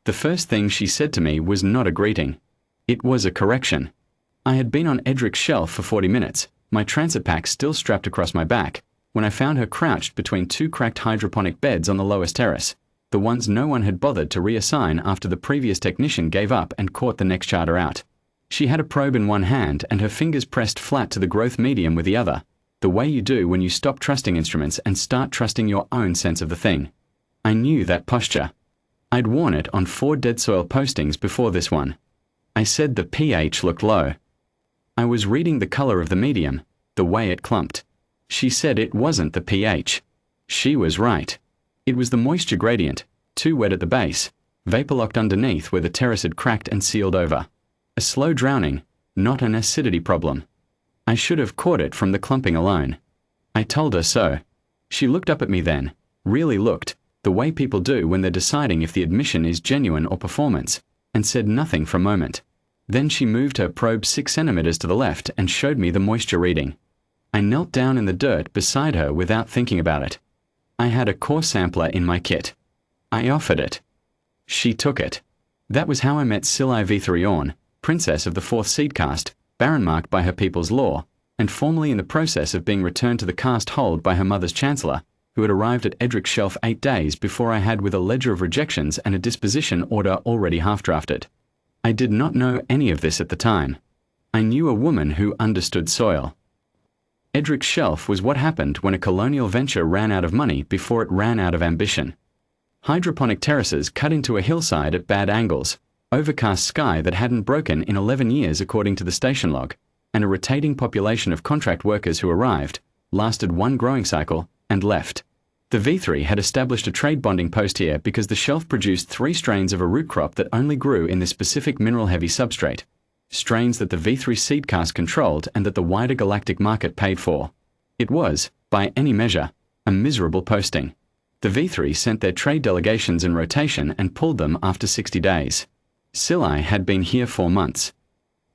The first thing she said to me was not a greeting. It was a correction. I had been on Edric's shelf for 40 minutes, my transit pack still strapped across my back, when I found her crouched between two cracked hydroponic beds on the lowest terrace, the ones no one had bothered to reassign after the previous technician gave up and caught the next charter out. She had a probe in one hand and her fingers pressed flat to the growth medium with the other, the way you do when you stop trusting instruments and start trusting your own sense of the thing. I knew that posture. I'd worn it on 4 dead soil postings before this one. I said the pH looked low. I was reading the color of the medium, the way it clumped. She said it wasn't the pH. She was right. It was the moisture gradient, too wet at the base, vapor-locked underneath where the terrace had cracked and sealed over. A slow drowning, not an acidity problem. I should have caught it from the clumping alone. I told her so. She looked up at me then, really looked, the way people do when they're deciding if the admission is genuine or performance, and said nothing for a moment. Then she moved her probe 6 centimeters to the left and showed me the moisture reading. I knelt down in the dirt beside her without thinking about it. I had a core sampler in my kit. I offered it. She took it. That was how I met scifi v3 Orn, princess of the 4th seed caste, barren marked by her people's law, and formerly in the process of being returned to the caste hold by her mother's chancellor, who had arrived at Edric's shelf 8 days before I had with a ledger of rejections and a disposition order already half-drafted. I did not know any of this at the time. I knew a woman who understood soil. Edric's shelf was what happened when a colonial venture ran out of money before it ran out of ambition. Hydroponic terraces cut into a hillside at bad angles, overcast sky that hadn't broken in 11 years according to the station log, and a rotating population of contract workers who arrived, lasted 1 growing cycle, and left. The V3 had established a trade bonding post here because the shelf produced 3 strains of a root crop that only grew in this specific mineral-heavy substrate, strains that the V3 seed caste controlled and that the wider galactic market paid for. It was, by any measure, a miserable posting. The V3 sent their trade delegations in rotation and pulled them after 60 days. Scifi had been here 4 months.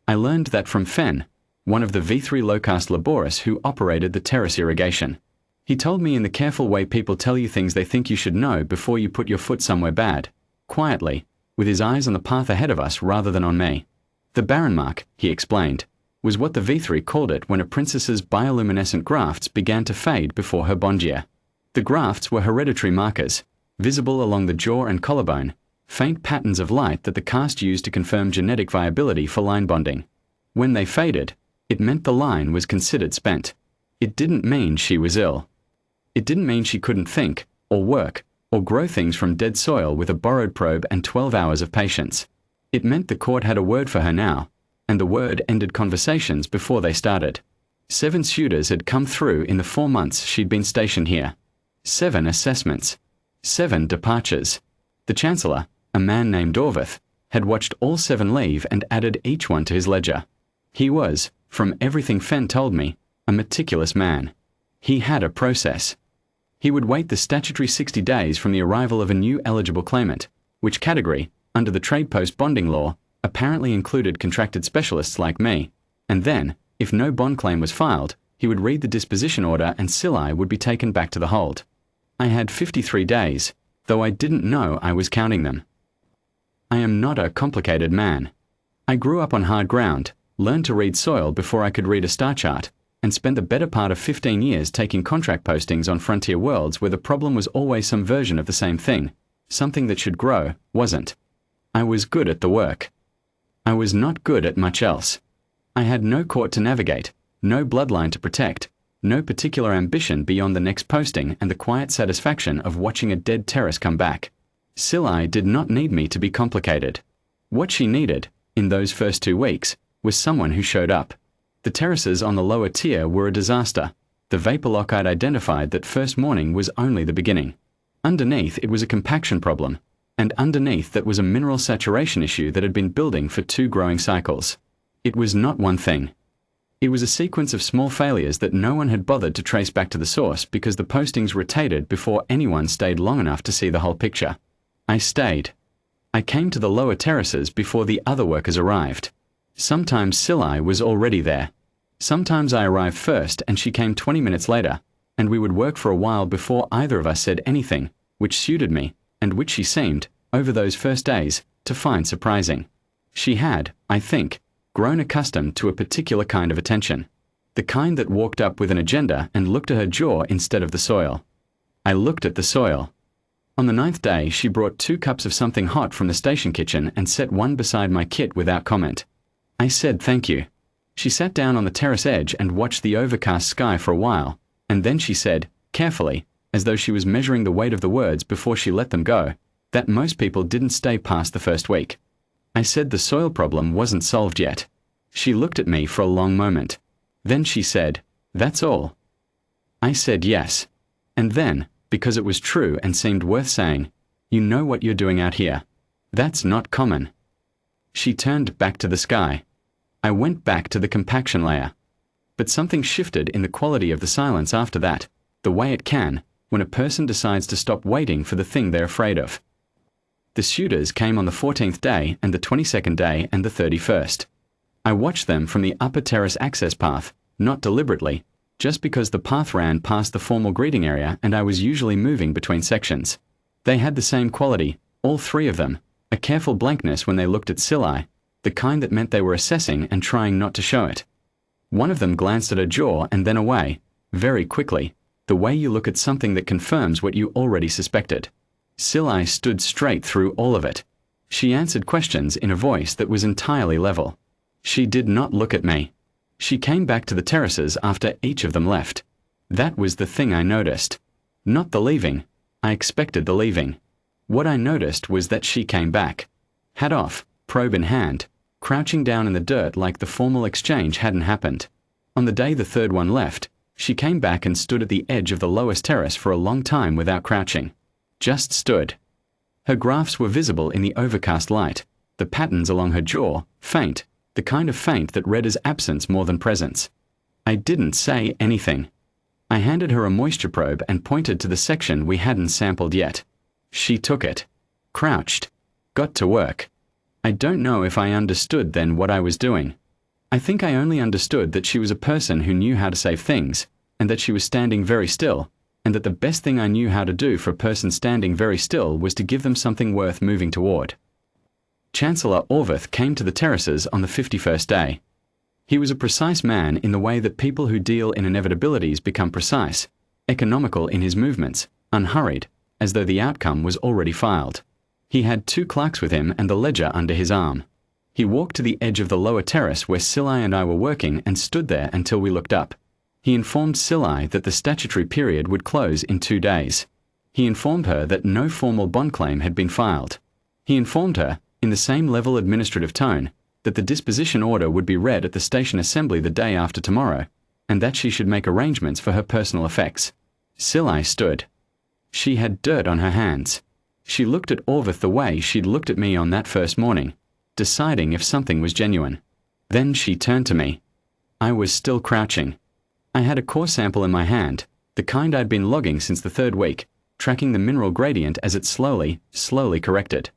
I learned that from Fen, one of the V3 low-caste laborists who operated the terrace irrigation. He told me in the careful way people tell you things they think you should know before you put your foot somewhere bad, quietly, with his eyes on the path ahead of us rather than on me. The barren mark, he explained, was what the V3 called it when a princess's bioluminescent grafts began to fade before her bond year. The grafts were hereditary markers, visible along the jaw and collarbone, faint patterns of light that the caste used to confirm genetic viability for line bonding. When they faded, it meant the line was considered spent. It didn't mean she was ill. It didn't mean she couldn't think, or work, or grow things from dead soil with a borrowed probe and 12 hours of patience. It meant the court had a word for her now, and the word ended conversations before they started. 7 suitors had come through in the 4 months she'd been stationed here. 7 assessments. 7 departures. The Chancellor, a man named Orvith, had watched all 7 leave and added each one to his ledger. He was, from everything Fen told me, a meticulous man. He had a process. He would wait the statutory 60 days from the arrival of a new eligible claimant, which category, under the trade post bonding law, apparently included contracted specialists like me, and then, if no bond claim was filed, he would read the disposition order and scifi would be taken back to the hold. I had 53 days, though I didn't know I was counting them. I am not a complicated man. I grew up on hard ground, learned to read soil before I could read a star chart, and spent the better part of 15 years taking contract postings on frontier worlds where the problem was always some version of the same thing. Something that should grow, wasn't. I was good at the work. I was not good at much else. I had no court to navigate, no bloodline to protect, no particular ambition beyond the next posting and the quiet satisfaction of watching a dead terrace come back. Scifi did not need me to be complicated. What she needed, in those first 2 weeks, was someone who showed up. The terraces on the lower tier were a disaster. The vapor lock I'd identified that first morning was only the beginning. Underneath it was a compaction problem, and underneath that was a mineral saturation issue that had been building for 2 growing cycles. It was not one thing. It was a sequence of small failures that no one had bothered to trace back to the source because the postings rotated before anyone stayed long enough to see the whole picture. I stayed. I came to the lower terraces before the other workers arrived. Sometimes scifi was already there. Sometimes I arrived first and she came 20 minutes later, and we would work for a while before either of us said anything, which suited me, and which she seemed, over those first days, to find surprising. She had, I think, grown accustomed to a particular kind of attention. The kind that walked up with an agenda and looked at her jaw instead of the soil. I looked at the soil. On the 9th day, she brought 2 cups of something hot from the station kitchen and set one beside my kit without comment. I said thank you. She sat down on the terrace edge and watched the overcast sky for a while, and then she said, carefully, as though she was measuring the weight of the words before she let them go, that most people didn't stay past the first week. I said the soil problem wasn't solved yet. She looked at me for a long moment. Then she said, "That's all." I said yes. And then, because it was true and seemed worth saying, "You know what you're doing out here. That's not common." She turned back to the sky. I went back to the compaction layer. But something shifted in the quality of the silence after that, the way it can, when a person decides to stop waiting for the thing they're afraid of. The suitors came on the 14th day and the 22nd day and the 31st. I watched them from the upper terrace access path, not deliberately, just because the path ran past the formal greeting area and I was usually moving between sections. They had the same quality, all 3 of them, a careful blankness when they looked at scifi, the kind that meant they were assessing and trying not to show it. One of them glanced at her jaw and then away, very quickly, the way you look at something that confirms what you already suspected. Scifi stood straight through all of it. She answered questions in a voice that was entirely level. She did not look at me. She came back to the terraces after each of them left. That was the thing I noticed. Not the leaving. I expected the leaving. What I noticed was that she came back. Hat off, probe in hand, crouching down in the dirt like the formal exchange hadn't happened. On the day the 3rd one left, she came back and stood at the edge of the lowest terrace for a long time without crouching. Just stood. Her graphs were visible in the overcast light, the patterns along her jaw, faint, the kind of faint that read as absence more than presence. I didn't say anything. I handed her a moisture probe and pointed to the section we hadn't sampled yet. She took it. Crouched. Got to work. I don't know if I understood then what I was doing. I think I only understood that she was a person who knew how to save things, and that she was standing very still, and that the best thing I knew how to do for a person standing very still was to give them something worth moving toward. Chancellor Orveth came to the terraces on the 51st day. He was a precise man in the way that people who deal in inevitabilities become precise, economical in his movements, unhurried, as though the outcome was already filed. He had 2 clerks with him and the ledger under his arm. He walked to the edge of the lower terrace where scifi and I were working and stood there until we looked up. He informed scifi that the statutory period would close in 2 days. He informed her that no formal bond claim had been filed. He informed her, in the same level administrative tone, that the disposition order would be read at the station assembly the day after tomorrow, and that she should make arrangements for her personal effects. Scifi stood. She had dirt on her hands. She looked at Orveth the way she'd looked at me on that first morning, deciding if something was genuine. Then she turned to me. I was still crouching. I had a core sample in my hand, the kind I'd been logging since the 3rd week, tracking the mineral gradient as it slowly corrected.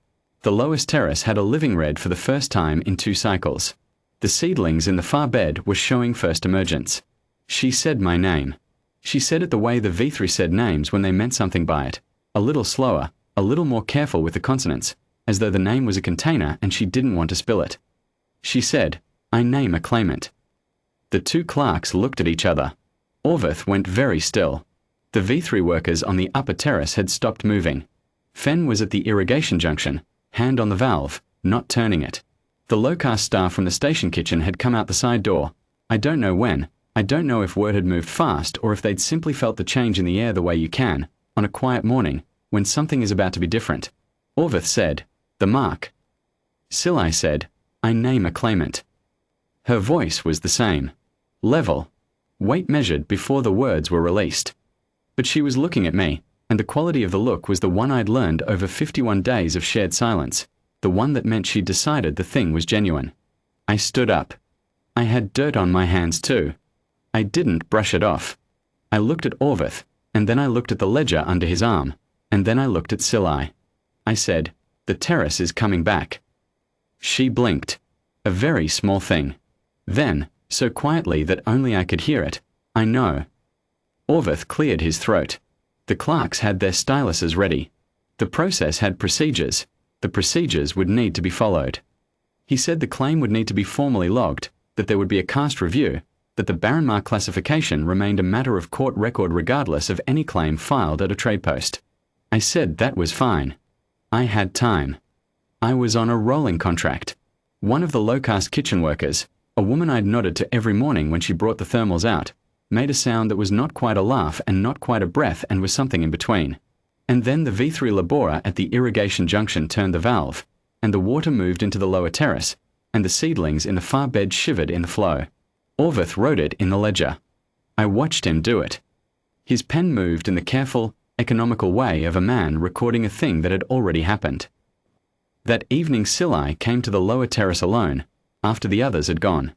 The lowest terrace had a living red for the first time in 2 cycles. The seedlings in the far bed were showing first emergence. She said my name. She said it the way the V3 said names when they meant something by it, a little slower, a little more careful with the consonants, as though the name was a container and she didn't want to spill it. She said, "I name a claimant." The 2 clerks looked at each other. Orveth went very still. The V3 workers on the upper terrace had stopped moving. Fen was at the irrigation junction, hand on the valve, not turning it. The low-caste staff from the station kitchen had come out the side door. I don't know when. I don't know if word had moved fast or if they'd simply felt the change in the air the way you can, on a quiet morning, when something is about to be different. Orveth said, "The mark." Scifi said, "I name a claimant." Her voice was the same. Level. Weight measured before the words were released. But she was looking at me, and the quality of the look was the one I'd learned over 51 days of shared silence, the one that meant she'd decided the thing was genuine. I stood up. I had dirt on my hands too. I didn't brush it off. I looked at Orveth, and then I looked at the ledger under his arm, and then I looked at scifi. I said, "The terrace is coming back." She blinked. A very small thing. Then, so quietly that only I could hear it, "I know." Orveth cleared his throat. The clerks had their styluses ready. The process had procedures. The procedures would need to be followed. He said the claim would need to be formally logged, that there would be a cast review, that the Baron Mark classification remained a matter of court record regardless of any claim filed at a trade post. I said that was fine. I had time. I was on a rolling contract. One of the low-caste kitchen workers, a woman I'd nodded to every morning when she brought the thermals out, made a sound that was not quite a laugh and not quite a breath and was something in between. And then the V3 laborer at the irrigation junction turned the valve, and the water moved into the lower terrace, and the seedlings in the far bed shivered in the flow. Orvith wrote it in the ledger. I watched him do it. His pen moved in the careful, economical way of a man recording a thing that had already happened. That evening Scylla came to the lower terrace alone, after the others had gone.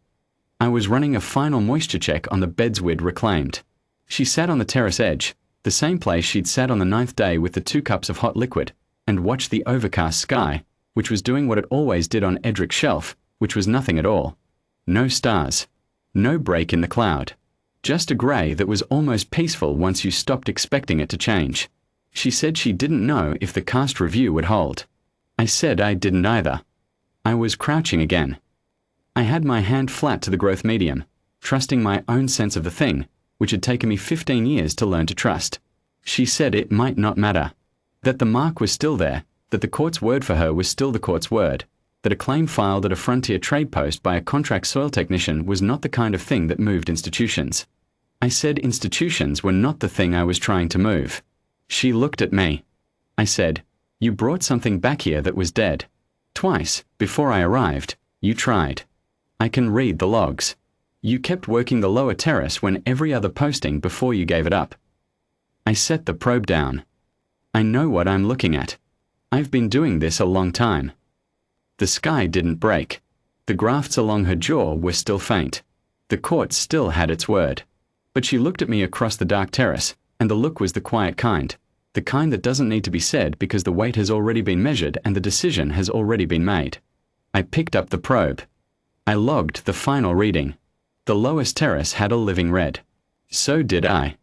I was running a final moisture check on the beds we'd reclaimed. She sat on the terrace edge, the same place she'd sat on the 9th day with the 2 cups of hot liquid, and watched the overcast sky, which was doing what it always did on Edric's Shelf, which was nothing at all. No stars. No break in the cloud. Just a grey that was almost peaceful once you stopped expecting it to change. She said she didn't know if the cast review would hold. I said I didn't either. I was crouching again. I had my hand flat to the growth medium, trusting my own sense of the thing, which had taken me 15 years to learn to trust. She said it might not matter. That the mark was still there, that the court's word for her was still the court's word, that a claim filed at a frontier trade post by a contract soil technician was not the kind of thing that moved institutions. I said institutions were not the thing I was trying to move. She looked at me. I said, "You brought something back here that was dead. Twice, before I arrived, you tried. I can read the logs. You kept working the lower terrace when every other posting before you gave it up." I set the probe down. I know what I'm looking at. I've been doing this a long time. The sky didn't break. The grafts along her jaw were still faint. The court still had its word. But she looked at me across the dark terrace, and the look was the quiet kind, the kind that doesn't need to be said because the weight has already been measured and the decision has already been made. I picked up the probe. I logged the final reading. The lowest terrace had a living red. So did I.